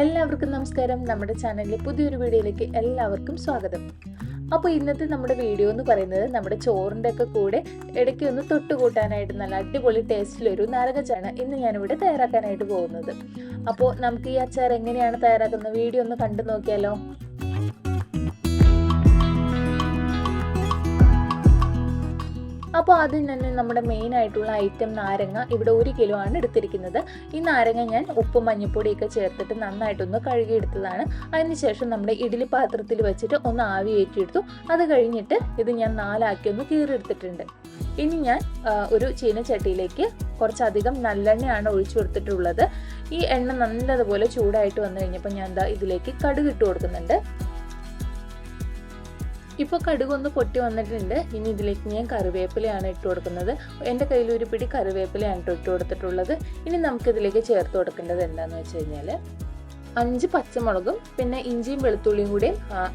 എല്ലാവർക്കും നമസ്കാരം. നമ്മുടെ ചാനലിലെ പുതിയൊരു വീഡിയോയിലേക്ക് എല്ലാവർക്കും സ്വാഗതം. അപ്പോൾ ഇന്നത്തെ നമ്മുടെ വീഡിയോ എന്ന് പറയുന്നത് നമ്മുടെ ചോറിൻ്റെ ഒക്കെ കൂടെ ഇടയ്ക്ക് ഒന്ന് തൊട്ടുകൂട്ടാനായിട്ട് നല്ല അടിപൊളി ടേസ്റ്റിലൊരു നാരങ്ങച്ചാണ് ഇന്ന് ഞാനിവിടെ തയ്യാറാക്കാനായിട്ട് പോകുന്നത്. അപ്പോൾ നമുക്ക് ഈ അച്ചാർ എങ്ങനെയാണ് തയ്യാറാക്കുന്ന വീഡിയോ ഒന്ന് കണ്ടു നോക്കിയാലോ. അപ്പോൾ ആദ്യം തന്നെ നമ്മുടെ മെയിൻ ആയിട്ടുള്ള ഐറ്റം നാരങ്ങ ഇവിടെ 1 കിലോ ആണ് എടുത്തിരിക്കുന്നത്. ഈ നാരങ്ങ ഞാൻ ഉപ്പും മഞ്ഞൾപ്പൊടിയൊക്കെ ചേർത്തിട്ട് നന്നായിട്ടൊന്ന് കഴുകിയെടുത്തതാണ്. അതിനുശേഷം നമ്മുടെ ഇഡ്ഡലി പാത്രത്തിൽ വെച്ചിട്ട് ഒന്ന് ആവി കയറ്റിയെടുത്തു. അത് കഴിഞ്ഞിട്ട് ഇത് ഞാൻ 4 ആക്കി ഒന്ന് കീറിയെടുത്തിട്ടുണ്ട്. ഇനി ഞാൻ ഒരു ചീനച്ചട്ടിയിലേക്ക് കുറച്ചധികം നല്ലെണ്ണയാണ് ഒഴിച്ചു കൊടുത്തിട്ടുള്ളത്. ഈ എണ്ണ നല്ലതുപോലെ ചൂടായിട്ട് വന്നു കഴിഞ്ഞപ്പോൾ ഞാൻ ഇതിലേക്ക് കടുക് ഇട്ട് കൊടുക്കുന്നുണ്ട്. ഇപ്പോൾ കടുകൊന്ന് പൊട്ടി വന്നിട്ടുണ്ട്. ഇനി ഇതിലേക്ക് ഞാൻ കറിവേപ്പിലയാണ് ഇട്ട് കൊടുക്കുന്നത്. എൻ്റെ കയ്യിൽ ഒരു പിടി കറിവേപ്പിലയാണ് ഇട്ട് കൊടുത്തിട്ടുള്ളത്. ഇനി നമുക്കിതിലേക്ക് ചേർത്ത് കൊടുക്കേണ്ടത് എന്താണെന്ന് വെച്ച് കഴിഞ്ഞാൽ 5 പച്ചമുളകും പിന്നെ ഇഞ്ചിയും വെളുത്തുള്ളിയും കൂടി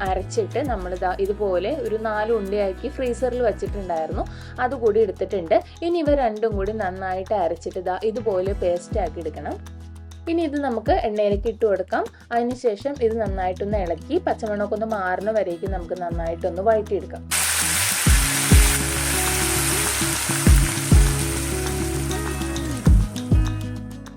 അരച്ചിട്ട് നമ്മളിതാ ഇതുപോലെ ഒരു 4 ഉണ്ടയാക്കി ഫ്രീസറിൽ വെച്ചിട്ടുണ്ടായിരുന്നു. അതുകൂടി എടുത്തിട്ടുണ്ട്. ഇനി ഇവ രണ്ടും കൂടി നന്നായിട്ട് അരച്ചിട്ട് ഇതുപോലെ പേസ്റ്റ് ആക്കി എടുക്കണം. ഇനി ഇത് നമുക്ക് എണ്ണയിലേക്ക് ഇട്ട് കൊടുക്കാം. അതിനുശേഷം ഇത് നന്നായിട്ടൊന്ന് ഇളക്കി പച്ചമണമൊക്കെ ഒന്ന് മാറുന്ന വരേക്കും നമുക്ക് നന്നായിട്ടൊന്ന് വഴറ്റിയെടുക്കാം.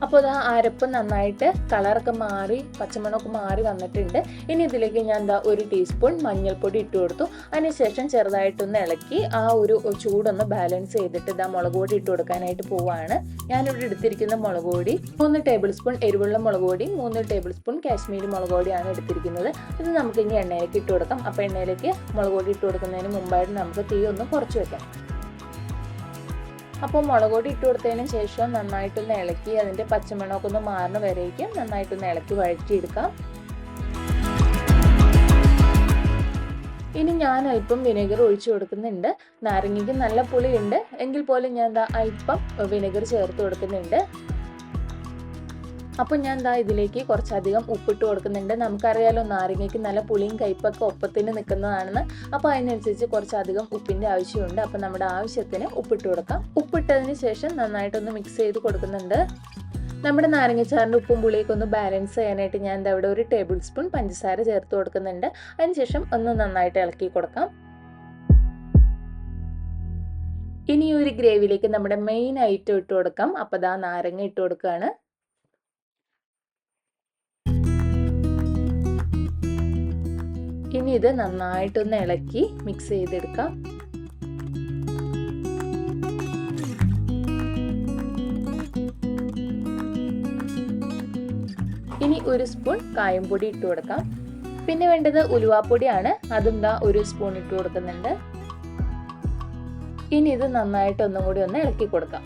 അപ്പോൾ അരപ്പ് നന്നായിട്ട് കളറൊക്കെ മാറി പച്ചമണമൊക്കെ മാറി വന്നിട്ടുണ്ട്. ഇനി ഇതിലേക്ക് ഞാൻ 1 ടീസ്പൂൺ മഞ്ഞൾപ്പൊടി ഇട്ട് കൊടുത്തു. അതിനുശേഷം ചെറുതായിട്ടൊന്ന് ഇളക്കി ആ ഒരു ചൂടൊന്ന് ബാലൻസ് ചെയ്തിട്ട് മുളക് പൊടി ഇട്ട് കൊടുക്കാനായിട്ട് പോവുകയാണ്. ഞാനിവിടെ എടുത്തിരിക്കുന്ന മുളക് പൊടി 3 ടേബിൾ സ്പൂൺ എരിവുള്ള മുളക് പൊടി, 3 ടേബിൾ സ്പൂൺ കാശ്മീരി മുളക് പൊടിയാണ് എടുത്തിരിക്കുന്നത്. ഇത് നമുക്ക് ഇനി എണ്ണയിലേക്ക് ഇട്ട് കൊടുക്കാം. അപ്പോൾ എണ്ണയിലേക്ക് മുളക് പൊടി ഇട്ട് കൊടുക്കുന്നതിന് മുമ്പായിട്ട് നമുക്ക് തീ ഒന്ന് കുറച്ച് വെക്കാം. അപ്പോൾ മുളക് പൊടി ഇട്ട് കൊടുത്തതിന് ശേഷം നന്നായിട്ടൊന്ന് ഇളക്കി അതിൻ്റെ പച്ചമണമൊക്കെ ഒന്ന് മാറുന്ന വരേക്കും നന്നായിട്ടൊന്ന് ഇളക്കി വഴറ്റിയെടുക്കാം. ഇനി ഞാൻ അല്പം വിനെഗർ ഒഴിച്ചു കൊടുക്കുന്നുണ്ട്. നാരങ്ങയ്ക്ക് നല്ല പുളിയുണ്ട് എങ്കിൽ പോലും ഞാൻ അല്പം വിനെഗർ ചേർത്ത് കൊടുക്കുന്നുണ്ട്. അപ്പോൾ ഞാൻ ഇതിലേക്ക് കുറച്ചധികം ഉപ്പിട്ട് കൊടുക്കുന്നുണ്ട്. നമുക്കറിയാലോ നാരങ്ങയ്ക്ക് നല്ല പുളിയും കയ്പൊക്കെ ഒപ്പത്തിന് നിൽക്കുന്നതാണെന്ന്. അപ്പോൾ അതിനനുസരിച്ച് കുറച്ചധികം ഉപ്പിൻ്റെ ആവശ്യമുണ്ട്. അപ്പോൾ നമ്മുടെ ആവശ്യത്തിന് ഉപ്പിട്ട് കൊടുക്കാം. ഉപ്പിട്ടതിന് ശേഷം നന്നായിട്ടൊന്ന് മിക്സ് ചെയ്ത് കൊടുക്കുന്നുണ്ട്. നമ്മുടെ നാരങ്ങച്ചാറിൻ്റെ ഉപ്പും പുളിയൊക്കെ ഒന്ന് ബാലൻസ് ചെയ്യാനായിട്ട് ഞാൻ ഇവിടെ 1 ടേബിൾ സ്പൂൺ പഞ്ചസാര ചേർത്ത് കൊടുക്കുന്നുണ്ട്. അതിനുശേഷം ഒന്ന് നന്നായിട്ട് ഇളക്കി കൊടുക്കാം. ഇനി ഒരു ഗ്രേവിയിലേക്ക് നമ്മുടെ മെയിൻ ഐറ്റം ഇട്ട് കൊടുക്കാം. അപ്പോൾ നാരങ്ങ ഇട്ട് കൊടുക്കുകയാണ്. ഇനി ഇത് നന്നായിട്ടൊന്ന് ഇളക്കി മിക്സ് ചെയ്തെടുക്കാം. ഇനി 1 സ്പൂൺ കായംപൊടി ഇട്ട് കൊടുക്കാം. പിന്നെ വേണ്ടത് ഉലുവാപ്പൊടിയാണ്. അതും 1 സ്പൂൺ ഇട്ട് കൊടുക്കുന്നുണ്ട്. ഇനി ഇത് നന്നായിട്ട് ഒന്നും കൂടി ഒന്ന് ഇളക്കി കൊടുക്കാം.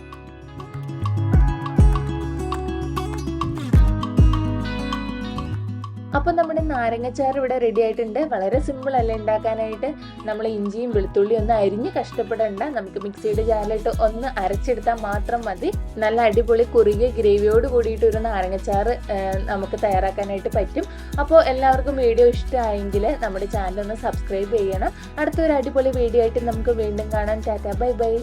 അപ്പോൾ നമ്മുടെ നാരങ്ങച്ചാർ ഇവിടെ റെഡി ആയിട്ടുണ്ട്. വളരെ സിമ്പിൾ അല്ലേ ഉണ്ടാക്കാനായിട്ട്. നമ്മൾ ഇഞ്ചിയും വെളുത്തുള്ളിയും ഒന്ന് അരിഞ്ഞ് കഷ്ടപ്പെടേണ്ട. നമുക്ക് മിക്സിയുടെ ജാറിലിട്ട് ഒന്ന് അരച്ചെടുത്താൽ മാത്രം മതി. നല്ല അടിപൊളി കുറുകിയ ഗ്രേവിയോട് കൂടിയിട്ട് ഒരു നാരങ്ങച്ചാർ നമുക്ക് തയ്യാറാക്കാനായിട്ട് പറ്റും. അപ്പോൾ എല്ലാവർക്കും വീഡിയോ ഇഷ്ടമായെങ്കിൽ നമ്മുടെ ചാനൽ ഒന്ന് സബ്സ്ക്രൈബ് ചെയ്യണം. അടുത്തൊരു അടിപൊളി വീഡിയോ ആയിട്ട് നമുക്ക് വീണ്ടും കാണാം. Tata, bye bye.